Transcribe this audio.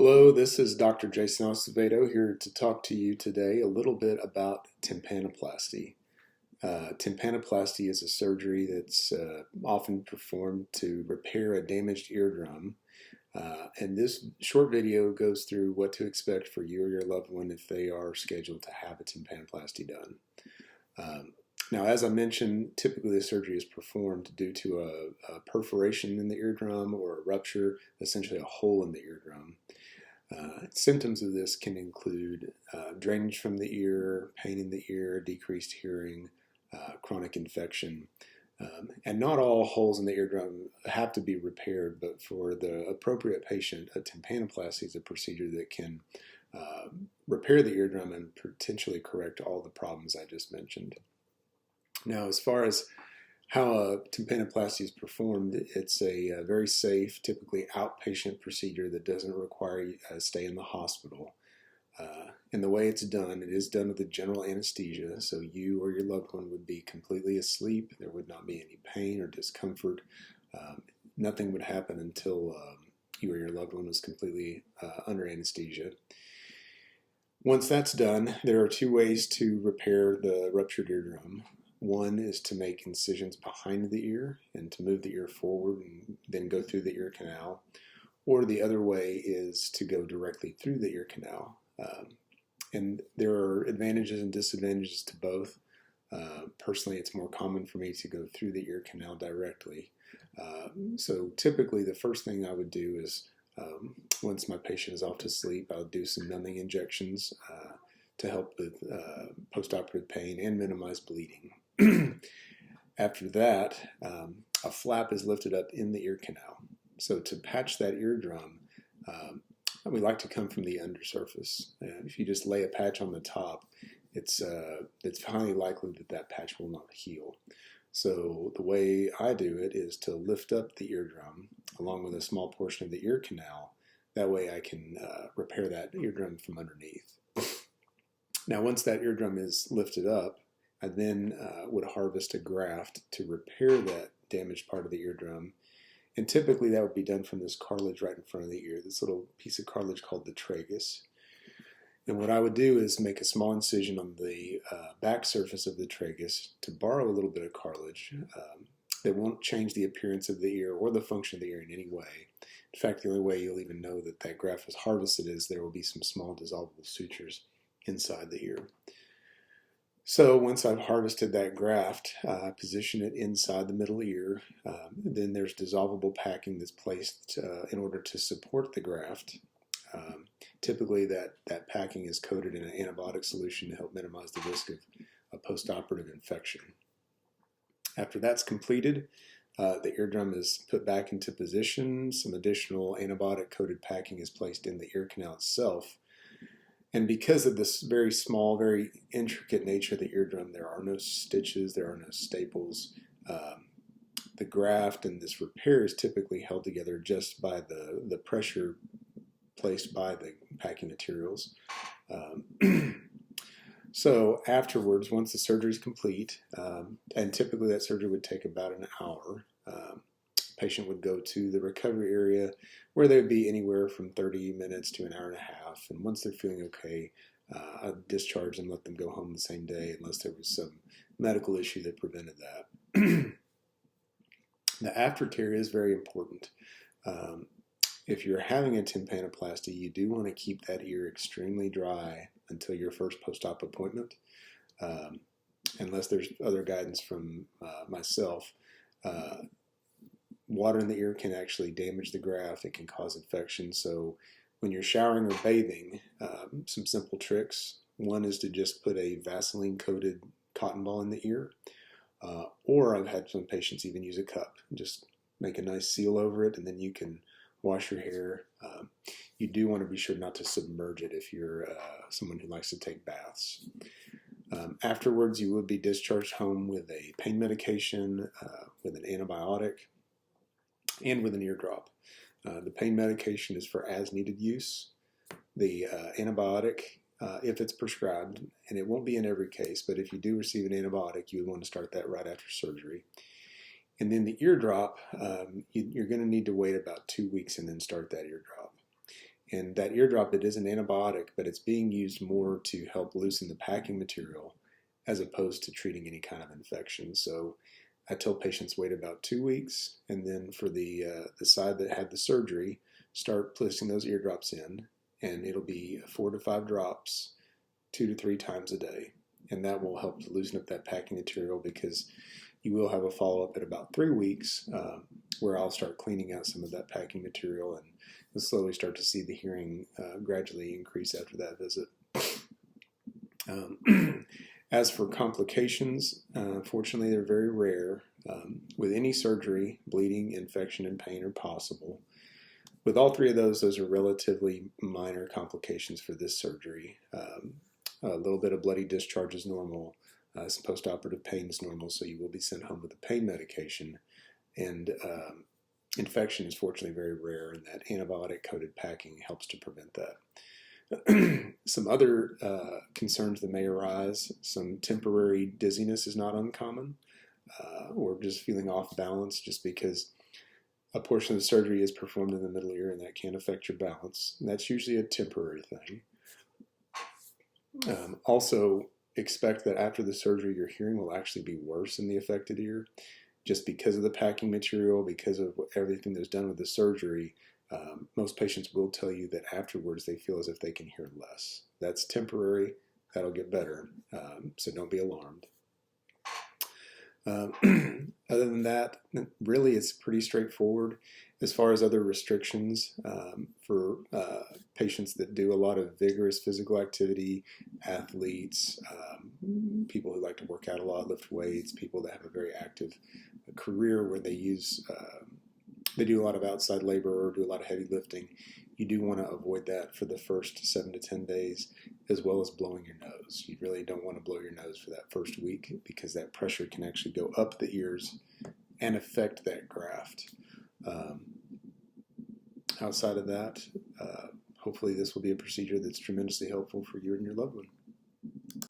Hello, this is Dr. Jason Acevedo here to talk to you today a little bit about tympanoplasty. Tympanoplasty is a surgery that's often performed to repair a damaged eardrum. And this short video goes through what to expect for you or your loved one if they are scheduled to have a tympanoplasty done. Now, as I mentioned, typically the surgery is performed due to a perforation in the eardrum or a rupture, essentially a hole in the eardrum. Symptoms of this can include drainage from the ear, pain in the ear, decreased hearing, chronic infection. And not all holes in the eardrum have to be repaired, but for the appropriate patient, a tympanoplasty is a procedure that can repair the eardrum and potentially correct all the problems I just mentioned. Now, as far as how a tympanoplasty is performed, it's a very safe, typically outpatient procedure that doesn't require a stay in the hospital. And the way it's done, it is done with a general anesthesia, so you or your loved one would be completely asleep. There would not be any pain or discomfort. Nothing would happen until you or your loved one was completely under anesthesia. Once that's done, there are two ways to repair the ruptured eardrum. One is to make incisions behind the ear and to move the ear forward and then go through the ear canal. Or the other way is to go directly through the ear canal. And there are advantages and disadvantages to both. Personally, it's more common for me to go through the ear canal directly. So typically the first thing I would do is once my patient is off to sleep, I'll do some numbing injections to help with postoperative pain and minimize bleeding. After that, a flap is lifted up in the ear canal. So to patch that eardrum, we like to come from the undersurface. If you just lay a patch on the top, it's highly likely that that patch will not heal. So the way I do it is to lift up the eardrum along with a small portion of the ear canal. That way I can repair that eardrum from underneath. Now, once that eardrum is lifted up, I then would harvest a graft to repair that damaged part of the eardrum. And typically that would be done from this cartilage right in front of the ear, this little piece of cartilage called the tragus. And what I would do is make a small incision on the back surface of the tragus to borrow a little bit of cartilage that won't change the appearance of the ear or the function of the ear in any way. In fact, the only way you'll even know that that graft was harvested is there will be some small dissolvable sutures inside the ear. So once I've harvested that graft, I position it inside the middle ear. Then there's dissolvable packing that's placed in order to support the graft. Typically that packing is coated in an antibiotic solution to help minimize the risk of postoperative infection. After that's completed, the eardrum is put back into position. Some additional antibiotic-coated packing is placed in the ear canal itself. And because of this very small, very intricate nature of the eardrum, there are no stitches, there are no staples. The graft and this repair is typically held together just by the pressure placed by the packing materials. So afterwards, once the surgery is complete, and typically that surgery would take about an hour, patient would go to the recovery area where they would be anywhere from 30 minutes to an hour and a half. And once they're feeling okay, I'd discharge them, let them go home the same day unless there was some medical issue that prevented that. The aftercare is very important. If you're having a tympanoplasty, you do want to keep that ear extremely dry until your first post-op appointment, unless there's other guidance from myself. Water in the ear can actually damage the graft. It can cause infection. So when you're showering or bathing, some simple tricks. One is to just put a Vaseline-coated cotton ball in the ear. Or I've had some patients even use a cup. Just make a nice seal over it, and then you can wash your hair. You do want to be sure not to submerge it if you're someone who likes to take baths. Afterwards, you will be discharged home with a pain medication, with an antibiotic, and with an ear drop. The pain medication is for as-needed use. The antibiotic, if it's prescribed, and it won't be in every case, but if you do receive an antibiotic, you would want to start that right after surgery. And then the ear drop, you're going to need to wait about 2 weeks and then start that ear drop. And that eardrop, it is an antibiotic, but it's being used more to help loosen the packing material as opposed to treating any kind of infection. So I tell patients wait about 2 weeks, and then for the side that had the surgery, start placing those eardrops in, and it'll be 4 to 5 drops 2 to 3 times a day. And that will help to loosen up that packing material, because you will have a follow-up at about 3 weeks where I'll start cleaning out some of that packing material, and you'll slowly start to see the hearing gradually increase after that visit. As for complications, fortunately they're very rare. With any surgery, bleeding, infection, and pain are possible. With all 3 of those are relatively minor complications for this surgery. A little bit of bloody discharge is normal. Some postoperative pain is normal, so you will be sent home with a pain medication. And infection is fortunately very rare, and that antibiotic-coated packing helps to prevent that. Some other concerns that may arise, some temporary dizziness is not uncommon, or just feeling off balance just because a portion of the surgery is performed in the middle ear, and that can affect your balance. And that's usually a temporary thing. Also, expect that after the surgery, your hearing will actually be worse in the affected ear, just because of the packing material, because of everything that's done with the surgery. Most patients will tell you that afterwards they feel as if they can hear less. That's temporary. That'll get better, so don't be alarmed. Other than that, really it's pretty straightforward. As far as other restrictions for patients that do a lot of vigorous physical activity, athletes, people who like to work out a lot, lift weights, people that have a very active career where they do a lot of outside labor or do a lot of heavy lifting, you do want to avoid that for the first 7 to 10 days, as well as blowing your nose. You really don't want to blow your nose for that first week, because that pressure can actually go up the ears and affect that graft. Outside of that, hopefully this will be a procedure that's tremendously helpful for you and your loved one.